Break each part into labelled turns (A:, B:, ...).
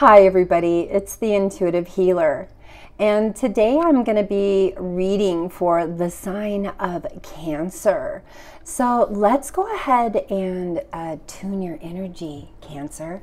A: Hi everybody, it's the Intuitive Healer, and today I'm going to be reading for the sign of Cancer. So let's go ahead and tune your energy, Cancer.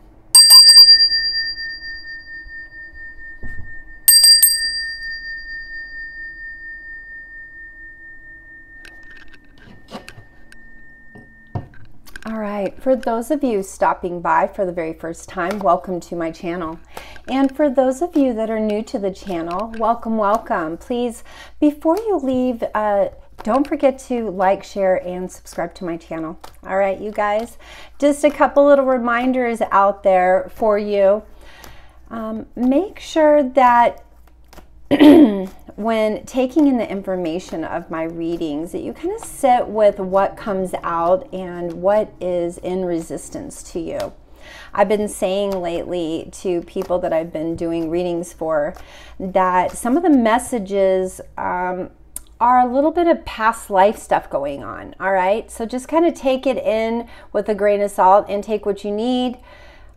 A: All right, for those of you stopping by for the very first time, welcome to my channel. And for those of you that are new to the channel, welcome, welcome. Please, before you leave, don't forget to like, share, and subscribe to my channel. All right, you guys, just a couple little reminders out there for you. Make sure that when taking in the information of my readings, that you kind of sit with what comes out and what is in resistance to you. I've been saying lately to people that I've been doing readings for that some of the messages are a little bit of past life stuff going on. All right, so just kind of take it in with a grain of salt and take what you need.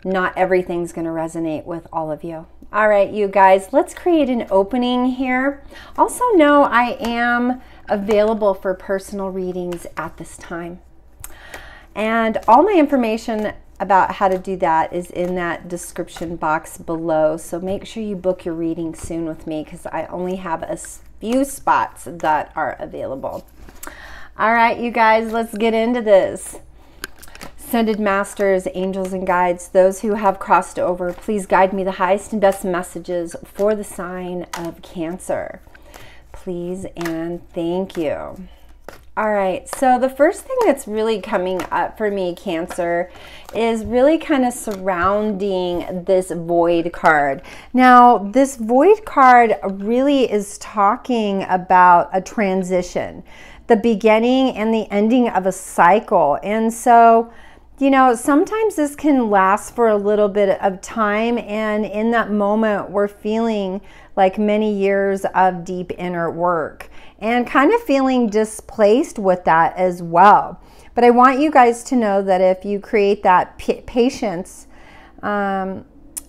A: Not everything's going to resonate with all of you. All right, you guys, let's create an opening here. Also know I am available for personal readings at this time. And all my information about how to do that is in that description box below. So make sure you book your reading soon with me because I only have a few spots that are available. All right, you guys, let's get into this. Ascended Masters, angels and guides, those who have crossed over, please guide me the highest and best messages for the sign of Cancer. Please and thank you. All right, so the first thing that's really coming up for me, Cancer, is really kind of surrounding this Void card. Now, this Void card really is talking about a transition, the beginning and the ending of a cycle. And so, you know, sometimes this can last for a little bit of time, and in that moment we're feeling like many years of deep inner work and kind of feeling displaced with that as well. But I want you guys to know that if you create that patience,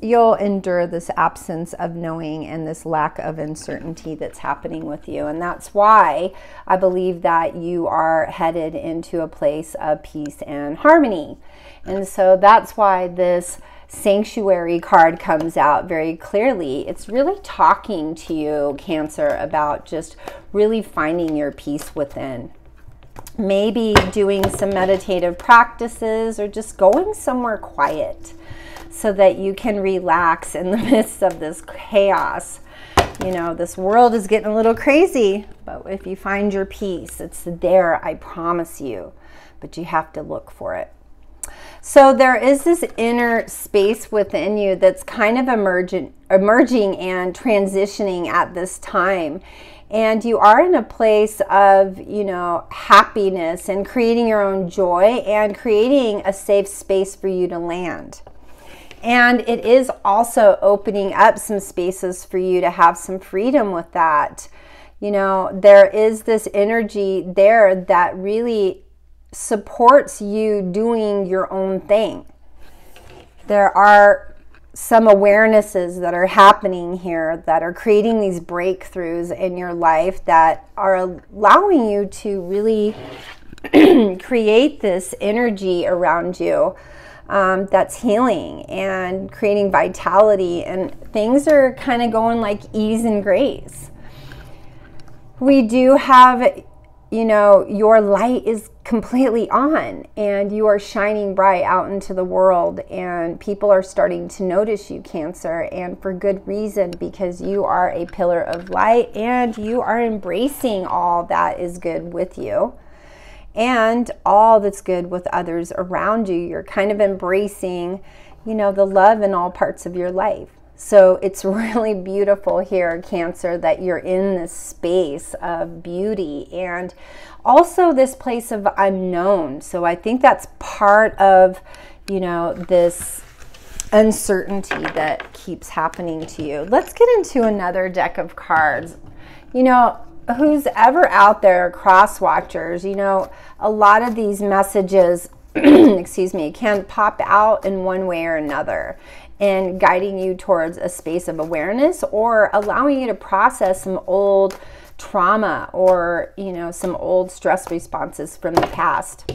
A: you'll endure this absence of knowing and this lack of uncertainty that's happening with you. And that's why I believe that you are headed into a place of peace and harmony. And so that's why this Sanctuary card comes out very clearly. It's really talking to you, Cancer, about just really finding your peace within. Maybe doing some meditative practices or just going somewhere quiet so that you can relax in the midst of this chaos. You know, this world is getting a little crazy, but if you find your peace, it's there, I promise you, but you have to look for it. So there is this inner space within you that's kind of emerging and transitioning at this time. And you are in a place of, you know, happiness and creating your own joy and creating a safe space for you to land. And it is also opening up some spaces for you to have some freedom with that. You know, there is this energy there that really supports you doing your own thing. There are some awarenesses that are happening here that are creating these breakthroughs in your life that are allowing you to really create this energy around you that's healing and creating vitality, and things are kind of going like ease and grace. We do have, you know, your light is completely on and you are shining bright out into the world, and people are starting to notice you, Cancer, and for good reason, because you are a pillar of light and you are embracing all that is good with you and all that's good with others around you. You're kind of embracing, you know, the love in all parts of your life. So it's really beautiful here, Cancer, that you're in this space of beauty and also this place of unknown. So I think that's part of, you know, this uncertainty that keeps happening to you. Let's get into another deck of cards. You know, who's ever out there, cross watchers, you know, a lot of these messages excuse me, can pop out in one way or another, and guiding you towards a space of awareness, or allowing you to process some old trauma, or, you know, some old stress responses from the past,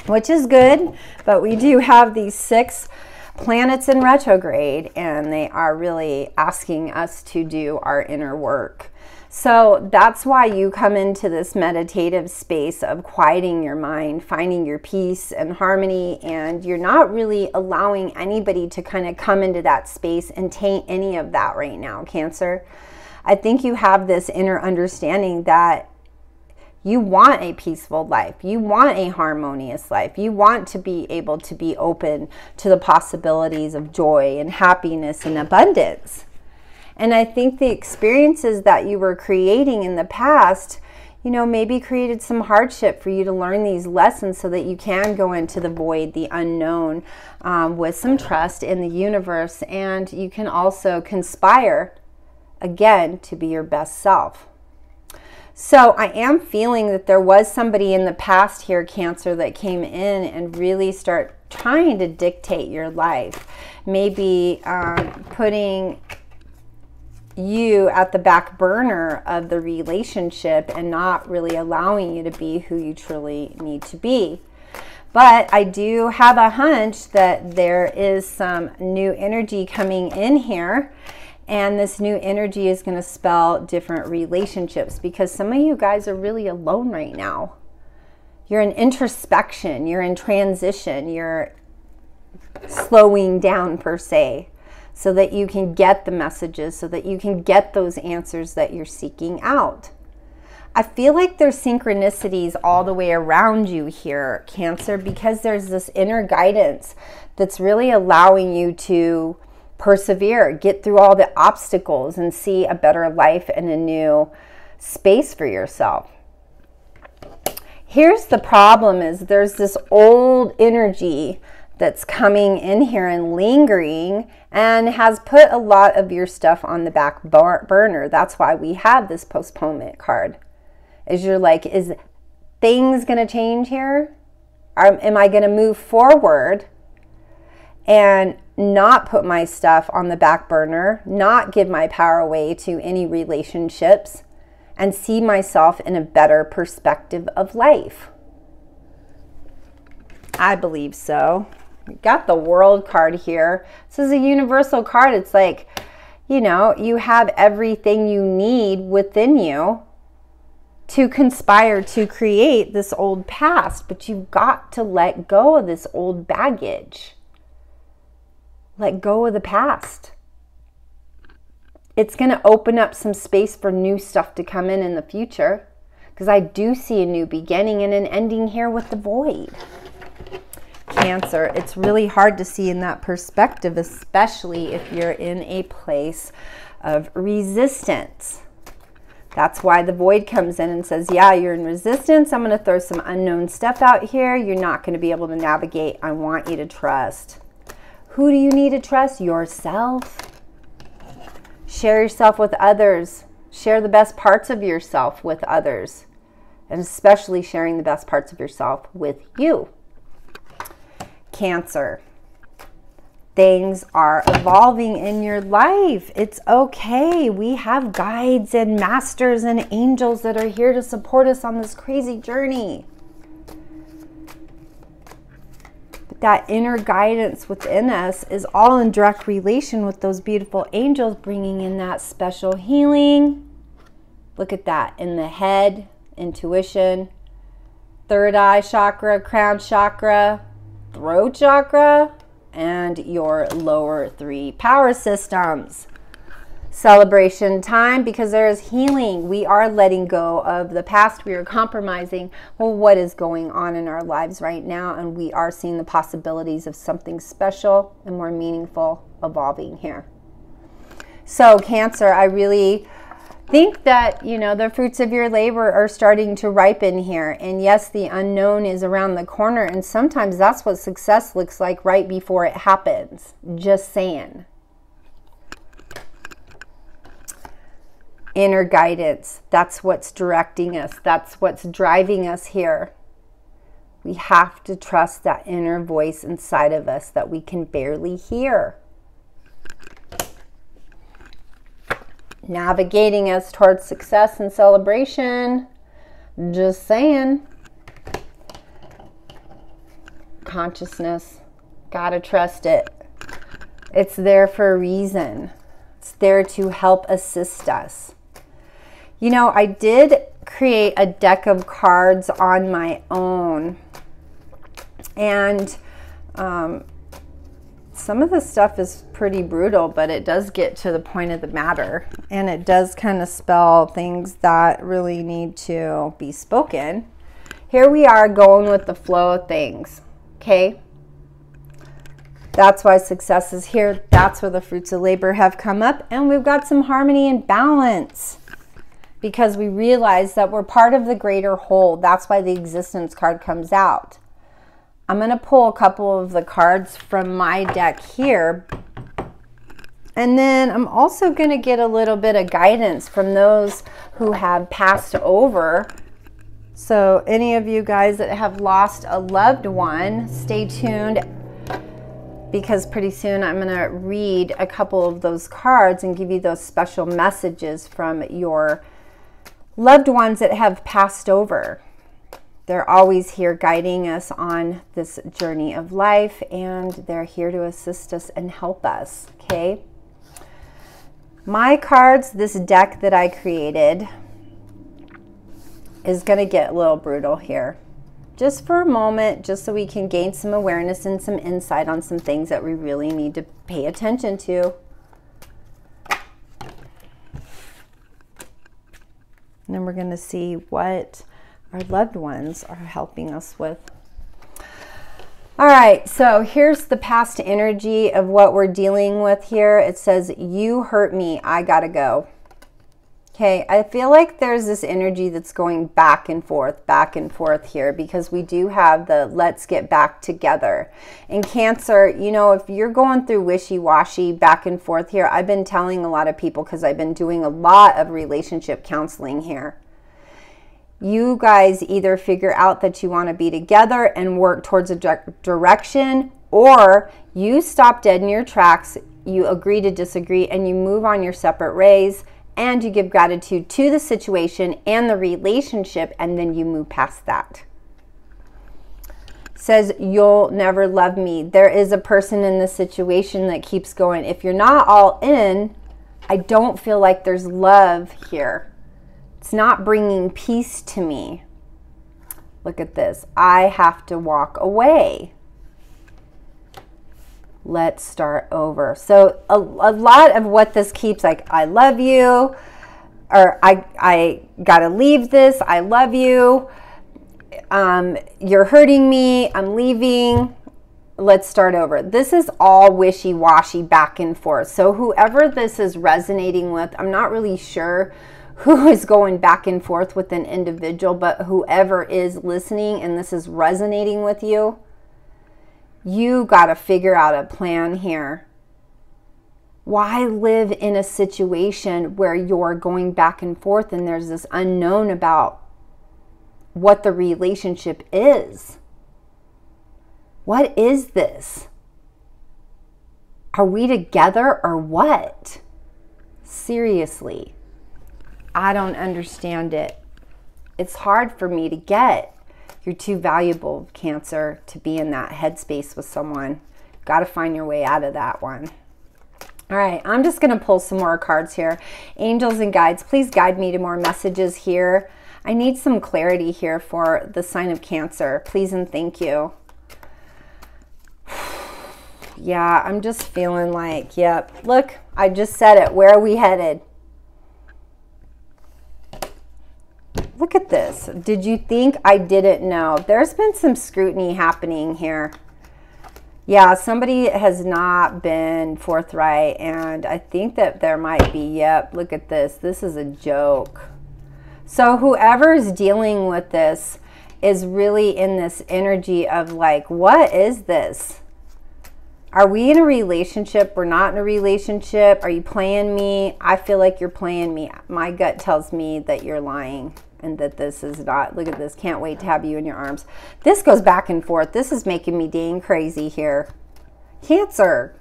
A: which is good. But we do have these 6 planets in retrograde, and they are really asking us to do our inner work. So that's why you come into this meditative space of quieting your mind, finding your peace and harmony, and you're not really allowing anybody to kind of come into that space and taint any of that right now, Cancer. I think you have this inner understanding that you want a peaceful life. You want a harmonious life. You want to be able to be open to the possibilities of joy and happiness and abundance. And I think the experiences that you were creating in the past, you know, maybe created some hardship for you to learn these lessons so that you can go into the void, the unknown, with some trust in the universe. And you can also conspire, again, to be your best self. So I am feeling that there was somebody in the past here, Cancer, that came in and really start trying to dictate your life. Maybe putting you at the back burner of the relationship and not really allowing you to be who you truly need to be. But I do have a hunch that there is some new energy coming in here, and this new energy is going to spell different relationships, because some of you guys are really alone right now. You're in introspection, you're in transition, you're slowing down per se, so that you can get the messages, so that you can get those answers that you're seeking out. I feel like there's synchronicities all the way around you here, Cancer, because there's this inner guidance that's really allowing you to persevere, get through all the obstacles, and see a better life and a new space for yourself. Here's the problem, is there's this old energy that's coming in here and lingering, and has put a lot of your stuff on the back burner. That's why we have this postponement card. Is you're like, is things going to change here? Am I going to move forward and not put my stuff on the back burner, not give my power away to any relationships, and see myself in a better perspective of life? I believe so. Got the World card here. This is a universal card. It's like, you know, you have everything you need within you to conspire to create this old past, but you've got to let go of this old baggage. Let go of the past. It's going to open up some space for new stuff to come in the future, because I do see a new beginning and an ending here with the void. Cancer, it's really hard to see in that perspective, especially if you're in a place of resistance. That's why the void comes in and says, yeah, you're in resistance. I'm going to throw some unknown stuff out here. You're not going to be able to navigate. I want you to trust. Who do you need to trust? Yourself. Share yourself with others. Share the best parts of yourself with others. And especially sharing the best parts of yourself with you. Cancer, things are evolving in your life. It's okay. We have guides and masters and angels that are here to support us on this crazy journey. But that inner guidance within us is all in direct relation with those beautiful angels bringing in that special healing. Look at that, in the head, intuition, third eye chakra, crown chakra, throat chakra, and your lower 3 power systems. Celebration time, because there is healing. We are letting go of the past. We are compromising, well, what is going on in our lives right now, and we are seeing the possibilities of something special and more meaningful evolving here. So Cancer, I really think that, you know, the fruits of your labor are starting to ripen here. And yes, the unknown is around the corner. And sometimes that's what success looks like right before it happens. Just saying. Inner guidance. That's what's directing us. That's what's driving us here. We have to trust that inner voice inside of us that we can barely hear, navigating us towards success and celebration. Just saying. Consciousness, gotta trust it. It's there for a reason. It's there to help assist us. You know, I did create a deck of cards on my own, and some of the stuff is pretty brutal, but it does get to the point of the matter, and it does kind of spell things that really need to be spoken. Here we are going with the flow of things, okay? That's why success is here. That's where the fruits of labor have come up, and we've got some harmony and balance because we realize that we're part of the greater whole. That's why the existence card comes out. I'm going to pull a couple of the cards from my deck here. And then I'm also going to get a little bit of guidance from those who have passed over. So any of you guys that have lost a loved one, stay tuned, because pretty soon I'm going to read a couple of those cards and give you those special messages from your loved ones that have passed over. They're always here guiding us on this journey of life, and they're here to assist us and help us, okay? My cards, this deck that I created, is going to get a little brutal here. Just for a moment, just so we can gain some awareness and some insight on some things that we really need to pay attention to. And then we're going to see what our loved ones are helping us with. All right, so here's the past energy of what we're dealing with here. It says, you hurt me, I gotta go. Okay, I feel like there's this energy that's going back and forth here, because we do have the let's get back together. In Cancer, you know, if you're going through wishy-washy back and forth here, I've been telling a lot of people, because I've been doing a lot of relationship counseling here. You guys either figure out that you want to be together and work towards a direction, or you stop dead in your tracks, you agree to disagree, and you move on your separate ways, and you give gratitude to the situation and the relationship, and then you move past that. Says, you'll never love me. There is a person in this situation that keeps going. If you're not all in, I don't feel like there's love here. It's not bringing peace to me. Look at this. I have to walk away. Let's start over. So a lot of what this keeps, like, I love you, or I gotta leave this, I love you, you're hurting me, I'm leaving, let's start over. This is all wishy-washy back and forth. So whoever this is resonating with, I'm not really sure who is going back and forth with an individual, but whoever is listening and this is resonating with you, you got to figure out a plan here. Why live in a situation where you're going back and forth and there's this unknown about what the relationship is? What is this? Are we together or what? Seriously, I don't understand it. It's hard for me to get. You're too valuable, Cancer, to be in that headspace with someone. Got to find your way out of that one. All right, I'm just going to pull some more cards here. Angels and guides, please guide me to more messages here. I need some clarity here for the sign of Cancer. Please and thank you. Yeah, I'm just feeling like, yep. Look, I just said it. Where are we headed? Look at this. Did you think I didn't know? There's been some scrutiny happening here. Yeah, somebody has not been forthright, and I think that there might be, yep, look at this. This is a joke. So whoever's dealing with this is really in this energy of like, what is this? Are we in a relationship? We're not in a relationship. Are you playing me? I feel like you're playing me. My gut tells me that you're lying and that this is not. Look at this. Can't wait to have you in your arms. This goes back and forth. This is making me dang crazy here. Cancer.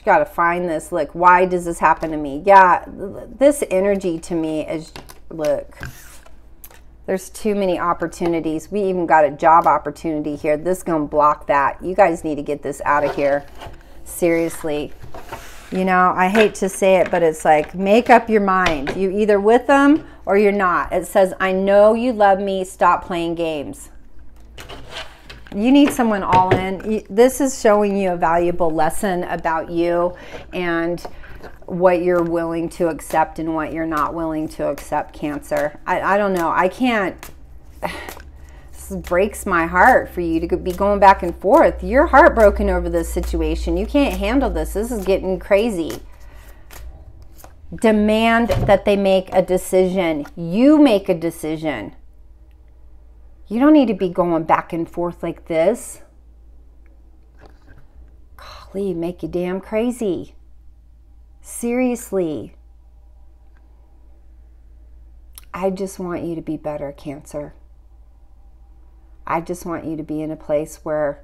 A: Got to find this. Look, why does this happen to me? Yeah, this energy to me is, look, there's too many opportunities. We even got a job opportunity here. This is going to block that. You guys need to get this out of here. Seriously. You know, I hate to say it, but it's like, make up your mind. You either with them or you're not. It says, I know you love me. Stop playing games. You need someone all in. This is showing you a valuable lesson about you and what you're willing to accept and what you're not willing to accept, Cancer. I don't know. I can't. This breaks my heart for you to be going back and forth. You're heartbroken over this situation. You can't handle this. This is getting crazy. Demand that they make a decision. You make a decision. You don't need to be going back and forth like this. Golly, make you damn crazy. Seriously. I just want you to be better, Cancer. I just want you to be in a place where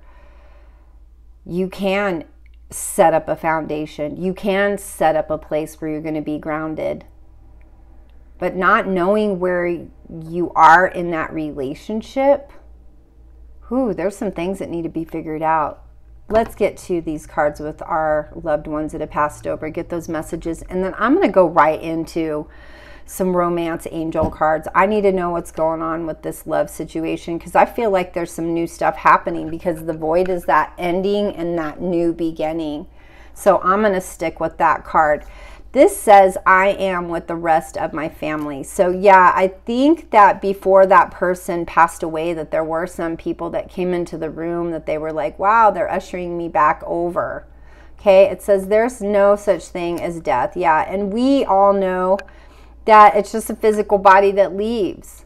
A: you can set up a foundation. You can set up a place where you're going to be grounded. But not knowing where you are in that relationship, there's some things that need to be figured out. Let's get to these cards with our loved ones that have passed over. Get those messages. And then I'm going to go right into some romance angel cards. I need to know what's going on with this love situation because I feel like there's some new stuff happening because the void is that ending and that new beginning. So I'm going to stick with that card. This says, I am with the rest of my family. So yeah, I think that before that person passed away, that there were some people that came into the room that they were like, wow, they're ushering me back over. Okay, it says there's no such thing as death. Yeah, and we all know that it's just a physical body that leaves.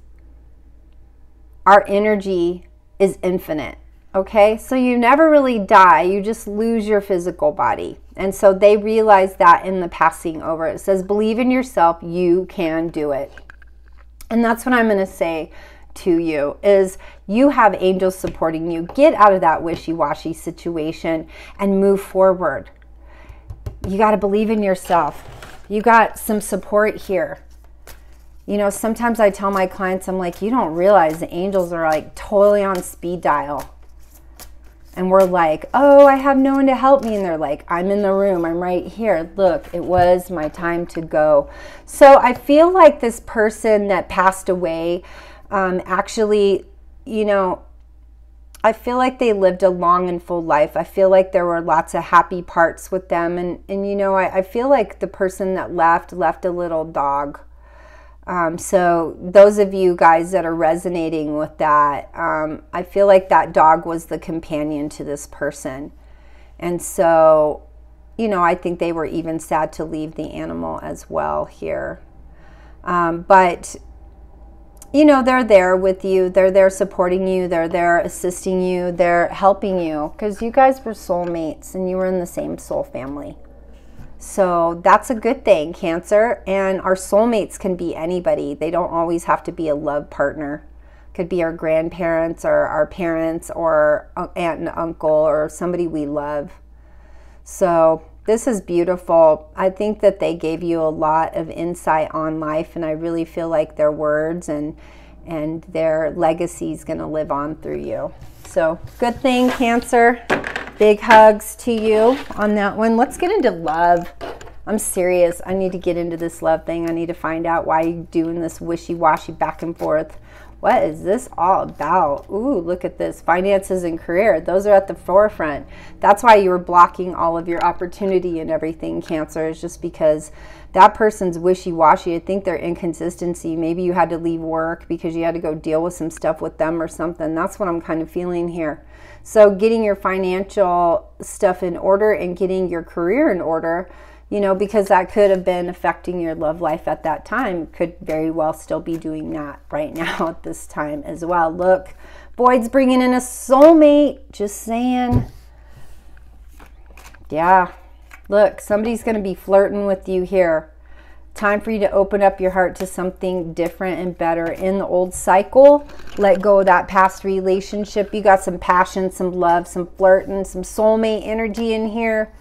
A: Our energy is infinite. Okay, so you never really die. You just lose your physical body. And so they realize that in the passing over. It says, believe in yourself. You can do it. And that's what I'm going to say to you is you have angels supporting you. Get out of that wishy-washy situation and move forward. You got to believe in yourself. You got some support here. You know, sometimes I tell my clients, I'm like, you don't realize the angels are like totally on speed dial. And we're like, oh, I have no one to help me. And they're like, I'm in the room. I'm right here. Look, it was my time to go. So I feel like this person that passed away, actually, you know, I feel like they lived a long and full life. I feel like there were lots of happy parts with them. And you know, I feel like the person that left a little dog. So those of you guys that are resonating with that, I feel like that dog was the companion to this person. And so, you know, I think they were even sad to leave the animal as well here. But, you know, they're there with you. They're there supporting you. They're there assisting you. They're helping you because you guys were soulmates and you were in the same soul family. So that's a good thing, Cancer. And our soulmates can be anybody. They don't always have to be a love partner. Could be our grandparents or our parents or aunt and uncle or somebody we love. So this is beautiful. I think that they gave you a lot of insight on life, and I really feel like their words and their legacy is going to live on through you. So good thing, Cancer. Big hugs to you on that one. Let's get into love. I'm serious. I need to get into this love thing. I need to find out why you're doing this wishy-washy back and forth. What is this all about? Ooh, look at this. Finances and career. Those are at the forefront. That's why you were blocking all of your opportunity and everything, Cancer, is just because that person's wishy-washy. I think their inconsistency. Maybe you had to leave work because you had to go deal with some stuff with them or something. That's what I'm kind of feeling here. So getting your financial stuff in order and getting your career in order, you know, because that could have been affecting your love life at that time. Could very well still be doing that right now at this time as well. Look, Void's bringing in a soulmate, just saying. Yeah, look, somebody's going to be flirting with you here. Time for you to open up your heart to something different and better in the old cycle. Let go of that past relationship. You got some passion, some love, some flirting, some soulmate energy in here.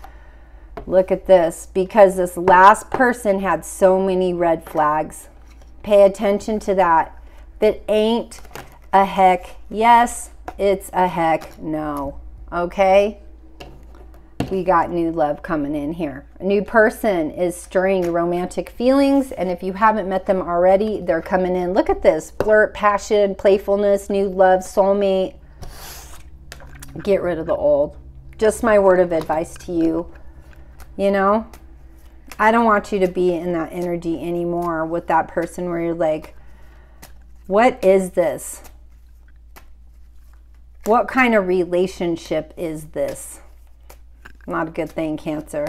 A: Look at this, because this last person had so many red flags. Pay attention to that. If it ain't a heck yes, it's a heck no. Okay? We got new love coming in here. A new person is stirring romantic feelings, and if you haven't met them already, they're coming in. Look at this. Flirt, passion, playfulness, new love, soulmate. Get rid of the old. Just my word of advice to you. You know, I don't want you to be in that energy anymore with that person where you're like, what is this? What kind of relationship is this? Not a good thing, Cancer.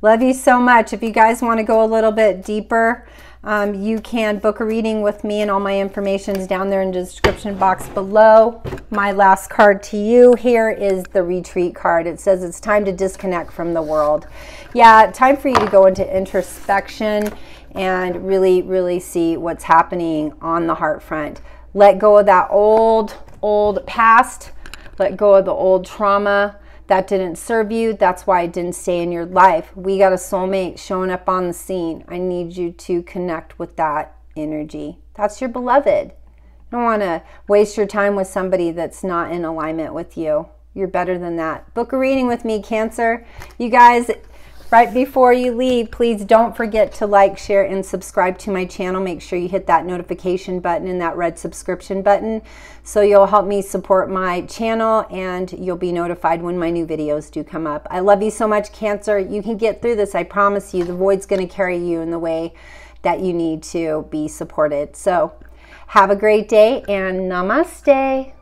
A: Love you so much. If you guys want to go a little bit deeper, you can book a reading with me, and all my information is down there in the description box below. My last card to you here is the retreat card. It says it's time to disconnect from the world. Yeah, time for you to go into introspection and really, really see what's happening on the heart front. Let go of that old past. Let go of the old trauma that didn't serve you. That's why it didn't stay in your life. We got a soulmate showing up on the scene. I need you to connect with that energy. That's your beloved. You don't want to waste your time with somebody that's not in alignment with you. You're better than that. Book a reading with me, Cancer. You guys, right before you leave, please don't forget to like, share, and subscribe to my channel. Make sure you hit that notification button and that red subscription button so you'll help me support my channel, and you'll be notified when my new videos do come up. I love you so much, Cancer. You can get through this. I promise you. The void's going to carry you in the way that you need to be supported. So have a great day, and namaste.